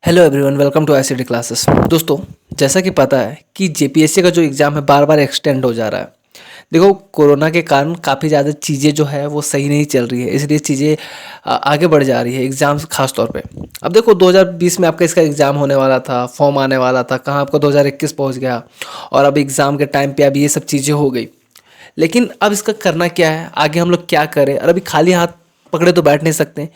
Hello everyone, welcome to ICT classes. दोस्तों, जैसा कि पता है कि जेपीएससी का जो एग्ज़ाम है बार बार एक्सटेंड हो जा रहा है। देखो, कोरोना के कारण काफ़ी ज़्यादा चीज़ें जो है वो सही नहीं चल रही है, इसलिए चीज़ें आगे बढ़ जा रही है, एग्ज़ाम्स खास तौर पे। अब देखो, 2020 में आपका इसका एग्ज़ाम होने वाला था, फॉर्म आने वाला था, कहाँ आपका 2021 पहुँच गया और अब एग्ज़ाम के टाइम पे अब ये सब चीज़ें हो गई। लेकिन अब इसका करना क्या है, आगे हम लोग क्या करें? और अभी खाली हाथ पकड़े तो बैठ नहीं सकते,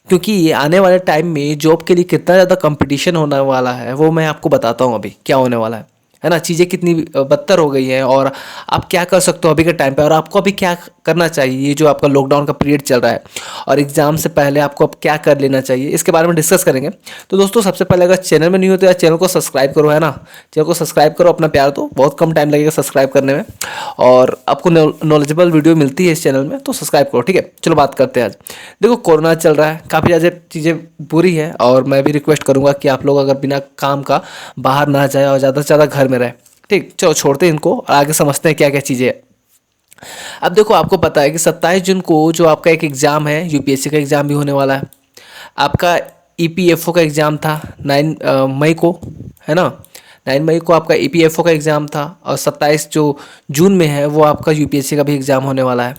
क्योंकि ये आने वाले टाइम में जॉब के लिए कितना ज़्यादा कंपटीशन होने वाला है वो मैं आपको बताता हूँ अभी क्या होने वाला है ना। चीज़ें कितनी बदतर हो गई हैं और आप क्या कर सकते हो अभी के टाइम पे, और आपको अभी क्या करना चाहिए। ये जो आपका लॉकडाउन का पीरियड चल रहा है और एग्ज़ाम से पहले आपको अब क्या कर लेना चाहिए, इसके बारे में डिस्कस करेंगे। तो दोस्तों, सबसे पहले अगर चैनल में नहीं हो तो यार चैनल को सब्सक्राइब करो, है ना। चैनल को सब्सक्राइब करो, अपना प्यार दो, बहुत कम टाइम लगेगा सब्सक्राइब करने में और आपको नॉलेजेबल वीडियो मिलती है इस चैनल में, तो सब्सक्राइब करो। ठीक है, चलो बात करते हैं आज। देखो, कोरोना चल रहा है, काफ़ी ज़्यादा चीज़ें बुरी है और मैं भी रिक्वेस्ट करूँगा कि आप लोग अगर बिना काम का बाहर ना जाए और ज़्यादा से ज़्यादा घर में रहे। ठीक, चलो छोड़ते हैं इनको और आगे समझते हैं क्या क्या चीज़ें हैं। अब देखो, आपको पता है कि 27 जून को जो आपका एक एग्ज़ाम है, यूपीएससी का एग्ज़ाम भी होने वाला है। आपका ईपीएफओ का एग्ज़ाम था 9 मई को, है ना। 9 मई को आपका ईपीएफओ का एग्ज़ाम था और 27 जो जून में है वो आपका यूपीएससी का भी एग्ज़ाम होने वाला है।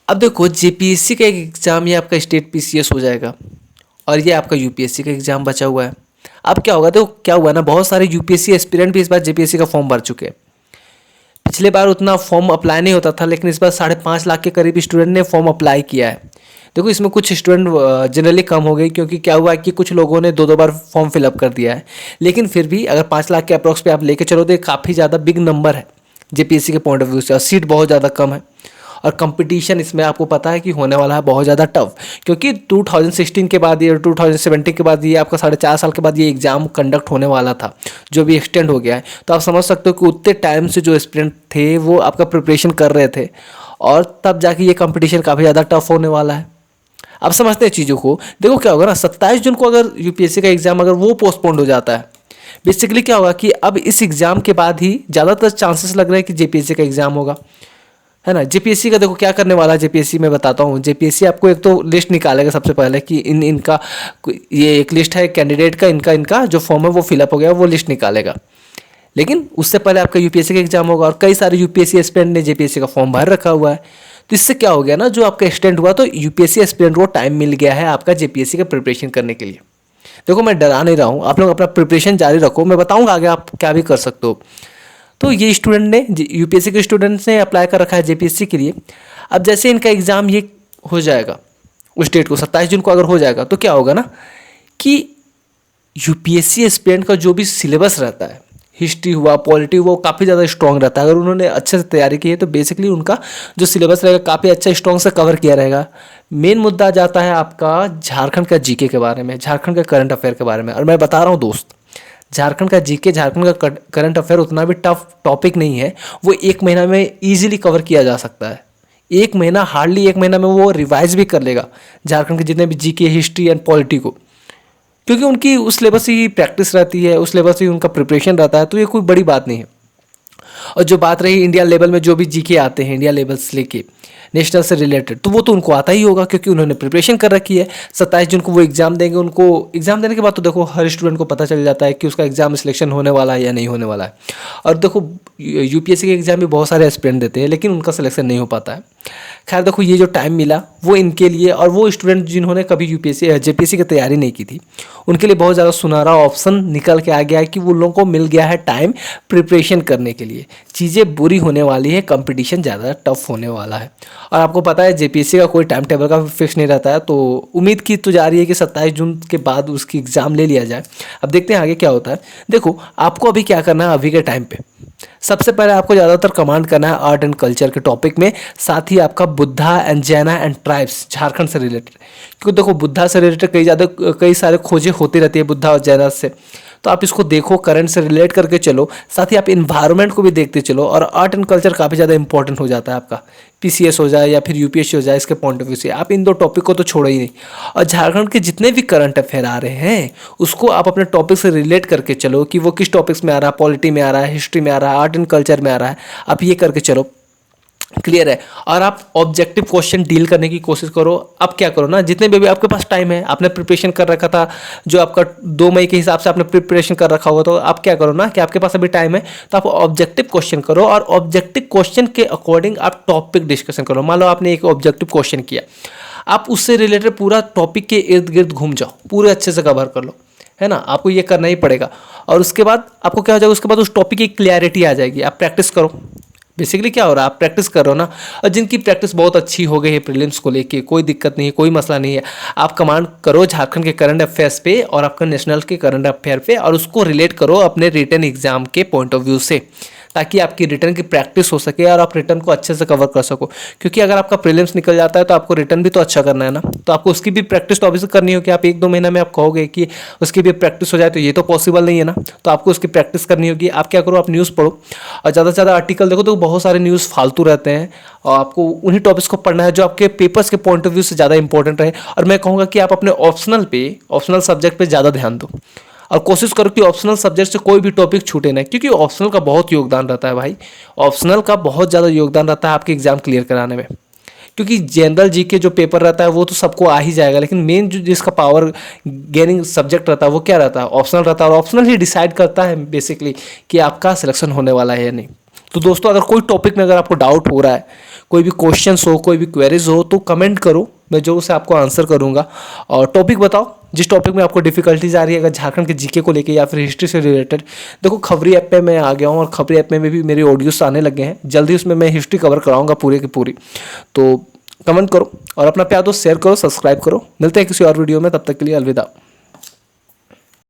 अब देखो, जेपीएससी का एक एग्ज़ाम ये आपका स्टेट पीसीएस हो जाएगा और ये आपका यूपीएससी का एग्ज़ाम बचा हुआ है। अब क्या होगा, देखो क्या हुआ ना, बहुत सारे यूपीएससी एस्पिरेंट भी इस बार जेपीएससी का फॉर्म भर चुके हैं। पिछले बार उतना फॉर्म अप्लाई नहीं होता था, लेकिन इस बार 5.5 लाख के करीब स्टूडेंट ने फॉर्म अप्लाई किया है। देखो, इसमें कुछ स्टूडेंट जनरली कम हो गई, क्योंकि क्या हुआ कि कुछ लोगों ने दो दो बार फॉर्म फिलअप कर दिया है। लेकिन फिर भी अगर 5 लाख के अप्रॉक्स पे आप लेके चलो तो ये काफ़ी ज़्यादा बिग नंबर है जेपीएससी के पॉइंट ऑफ व्यू से, और सीट बहुत ज़्यादा कम है और कंपटीशन इसमें आपको पता है कि होने वाला है बहुत ज़्यादा टफ। क्योंकि 2016 के बाद ये 2017 के बाद ये आपका 4.5 साल के बाद ये एग्ज़ाम कंडक्ट होने वाला था, जो भी एक्सटेंड हो गया है। तो आप समझ सकते हो कि उतने टाइम से जो स्टूडेंट थे वो आपका प्रिपरेशन कर रहे थे और तब जाके ये कंपटीशन काफ़ी ज़्यादा टफ होने वाला है। अब समझते हैं चीज़ों को। देखो क्या होगा ना, 27 जून को अगर यूपीएससी का एग्ज़ाम अगर वो पोस्टपोन्ड हो जाता है, बेसिकली क्या होगा कि अब इस एग्ज़ाम के बाद ही ज़्यादातर चांसेस लग रहे हैं कि जेपीएससी का एग्ज़ाम होगा, है ना। जेपीएससी का देखो क्या करने वाला है, जेपीएससी मैं बताता हूँ। जेपीएससी आपको एक तो लिस्ट निकालेगा सबसे पहले कि इनका ये एक लिस्ट है कैंडिडेट का, इनका इनका जो फॉर्म है वो फिलअप हो गया, वो लिस्ट निकालेगा। लेकिन उससे पहले आपका यूपीएससी का एग्जाम होगा और कई सारे यूपीएससी एस्पिरेंट ने जेपीएससी का फॉर्म भर रखा हुआ है। तो इससे क्या हो गया ना, जो आपका एक्सटेंड हुआ तो यूपीएससी एस्पिरेंट को टाइम मिल गया है आपका जेपीएससी का प्रिपरेशन करने के लिए। देखो, मैं डरा नहीं रहा हूँ, आप लोग अपना प्रिपरेशन जारी रखो, मैं बताऊंगा आगे आप क्या भी कर सकते हो। तो ये स्टूडेंट ने, यूपीएससी के स्टूडेंट्स ने अप्लाई कर रखा है जेपीएससी के लिए। अब जैसे इनका एग्ज़ाम ये हो जाएगा उस डेट को, 27 जून को अगर हो जाएगा, तो क्या होगा ना कि यूपीएससी एस्पिरेंट का जो भी सिलेबस रहता है, हिस्ट्री हुआ, पॉलिटी हुआ, वो काफ़ी ज़्यादा स्ट्रॉन्ग रहता है। अगर उन्होंने अच्छे से तैयारी की है तो बेसिकली उनका जो सिलेबस रहेगा काफ़ी अच्छा स्ट्रॉन्ग से कवर किया रहेगा। मेन मुद्दा आ जाता है आपका झारखंड का जीके के बारे में, झारखंड का करंट अफेयर के बारे में। और मैं बता रहा हूँ दोस्त, झारखंड का जीके, झारखंड का करंट अफेयर उतना भी टफ टॉपिक नहीं है। वो 1 महीना में ईजिली कवर किया जा सकता है। 1 महीना, हार्डली 1 महीना में वो रिवाइज भी कर लेगा झारखंड के जितने भी जीके, हिस्ट्री एंड पॉलिटी को, क्योंकि उनकी उस सिलेबस से ही प्रैक्टिस रहती है, उस सिलेबस से ही उनका प्रिपरेशन रहता है। तो ये कोई बड़ी बात नहीं है। और जो बात रही इंडिया लेवल में जो भी जीके आते हैं, इंडिया लेवल से लेके नेशनल से रिलेटेड, तो वो तो उनको आता ही होगा क्योंकि उन्होंने प्रिपरेशन कर रखी है। 27 जून को वो एग्ज़ाम देंगे। उनको एग्ज़ाम देने के बाद तो देखो हर स्टूडेंट को पता चल जाता है कि उसका एग्ज़ाम सिलेक्शन होने वाला है या नहीं होने वाला है। और देखो, यूपीएससी के एग्ज़ाम भी बहुत सारे एस्पिरेंट देते हैं, लेकिन उनका सिलेक्शन नहीं हो पाता है। खैर देखो, ये जो टाइम मिला वो इनके लिए, और वो स्टूडेंट जिन्होंने कभी यूपीएससी जेपीएससी की तैयारी नहीं की थी, उनके लिए बहुत ज़्यादा सुनहरा ऑप्शन निकल के आ गया है कि वो लोगों को मिल गया है टाइम प्रिपरेशन करने के लिए। चीज़ें बुरी होने वाली है, कंपटीशन ज़्यादा टफ होने वाला है। और आपको पता है जेपीएससी का कोई टाइम टेबल का फिक्स नहीं रहता है, तो उम्मीद की तो जा रही है कि 27 जून के बाद उसकी एग्ज़ाम ले लिया जाए। अब देखते हैं आगे क्या होता है। देखो, आपको अभी क्या करना है, अभी के टाइम पे सबसे पहले आपको ज़्यादातर कमांड करना है आर्ट एंड कल्चर के टॉपिक में, साथ ही आपका बुद्धा एंड जैना एंड ट्राइब्स, झारखंड से रिलेटेड। क्योंकि देखो, बुद्धा से रिलेटेड कई सारे खोजें होती रहती है बुद्धा और जैना से, तो आप इसको देखो, करंट से रिलेट करके चलो। साथ ही आप इन्वायरमेंट को भी देखते चलो, और आर्ट एंड कल्चर काफ़ी ज़्यादा इंपॉर्टेंट हो जाता है आपका, पीसीएस हो जाए या फिर यूपीएससी हो जाए, इसके पॉइंट ऑफ व्यू से आप इन दो टॉपिक को तो छोड़ो ही नहीं। और झारखंड के जितने भी करंट अफेयर आ रहे हैं उसको आप अपने टॉपिक से रिलेट करके चलो कि वो किस टॉपिक्स में आ रहा है, पॉलिटी में आ रहा है, हिस्ट्री में आ रहा है, आर्ट एंड कल्चर में आ रहा है, आप ये करके चलो। क्लियर है। और आप ऑब्जेक्टिव क्वेश्चन डील करने की कोशिश करो। अब क्या करो ना, जितने भी आपके पास टाइम है, आपने प्रिपरेशन कर रखा था, जो आपका 2 मई के हिसाब से आपने प्रिपरेशन कर रखा होगा, तो आप क्या करो ना कि आपके पास अभी टाइम है तो आप ऑब्जेक्टिव क्वेश्चन करो और ऑब्जेक्टिव क्वेश्चन के अकॉर्डिंग आप टॉपिक डिस्कशन करो। मान लो आपने एक ऑब्जेक्टिव क्वेश्चन किया, आप उससे रिलेटेड पूरा टॉपिक के इर्द गिर्द घूम जाओ, पूरे अच्छे से कवर कर लो, है ना। आपको ये करना ही पड़ेगा। और उसके बाद आपको क्या हो जाएगा, उसके बाद उस टॉपिक की क्लैरिटी आ जाएगी। आप प्रैक्टिस करो। बेसिकली क्या हो रहा है, आप प्रैक्टिस कर रहे हो ना। और जिनकी प्रैक्टिस बहुत अच्छी हो गई है प्रीलिम्स को लेके, कोई दिक्कत नहीं है, कोई मसला नहीं है। आप कमांड करो झारखंड के करंट अफेयर्स पे और आपका नेशनल के करंट अफेयर पे, और उसको रिलेट करो अपने रिटन एग्जाम के पॉइंट ऑफ व्यू से, ताकि आपकी रिटर्न की प्रैक्टिस हो सके और आप रिटर्न को अच्छे से कवर कर सको। क्योंकि अगर आपका प्रीलिम्स निकल जाता है तो आपको रिटर्न भी तो अच्छा करना है ना, तो आपको उसकी भी प्रैक्टिस तो ऑब्वियसली करनी होगी। आप 1-2 महीना में आप कहोगे कि उसकी भी प्रैक्टिस हो जाए, तो ये तो पॉसिबल नहीं है ना। तो आपको उसकी प्रैक्टिस करनी होगी। आप क्या करो, आप न्यूज़ पढ़ो और ज़्यादा से ज़्यादा आर्टिकल देखो, तो बहुत सारे न्यूज़ फालतू रहते हैं और आपको उन्हीं टॉपिक्स को पढ़ना है जो आपके पेपर्स के पॉइंट ऑफ व्यू से ज़्यादा इंपॉर्टेंट रहे। और मैं कहूँगा कि आप अपने ऑप्शनल सब्जेक्ट पर ज़्यादा ध्यान दो और कोशिश करो कि ऑप्शनल सब्जेक्ट से कोई भी टॉपिक छूटे नहीं, क्योंकि ऑप्शनल का बहुत योगदान रहता है भाई। ऑप्शनल का बहुत ज़्यादा योगदान रहता है आपके एग्जाम क्लियर कराने में। क्योंकि जनरल जीके जो पेपर रहता है वो तो सबको आ ही जाएगा, लेकिन मेन जो जिसका पावर गेनिंग सब्जेक्ट रहता है वो क्या रहता है, ऑप्शनल रहता है। और ऑप्शनल ही डिसाइड करता है बेसिकली कि आपका सिलेक्शन होने वाला है या नहीं। तो दोस्तों, अगर कोई टॉपिक में अगर आपको डाउट हो रहा है, कोई भी क्वेश्चंस हो, कोई भी क्वेरीज हो, तो कमेंट करो, मैं जरूर से आपको आंसर करूंगा। और टॉपिक बताओ जिस टॉपिक में आपको डिफिकल्टीज आ रही है, अगर झारखंड के जीके को लेके या फिर हिस्ट्री से रिलेटेड। देखो, खबरी ऐप पे मैं आ गया हूँ और खबरी ऐप में भी मेरे ऑडियोस आने लगे हैं। जल्दी उसमें मैं हिस्ट्री कवर कराऊंगा पूरी की पूरी। तो कमेंट करो और अपना प्यार दोस्त शेयर करो, सब्सक्राइब करो। मिलते हैं किसी और वीडियो में, तब तक के लिए अलविदा।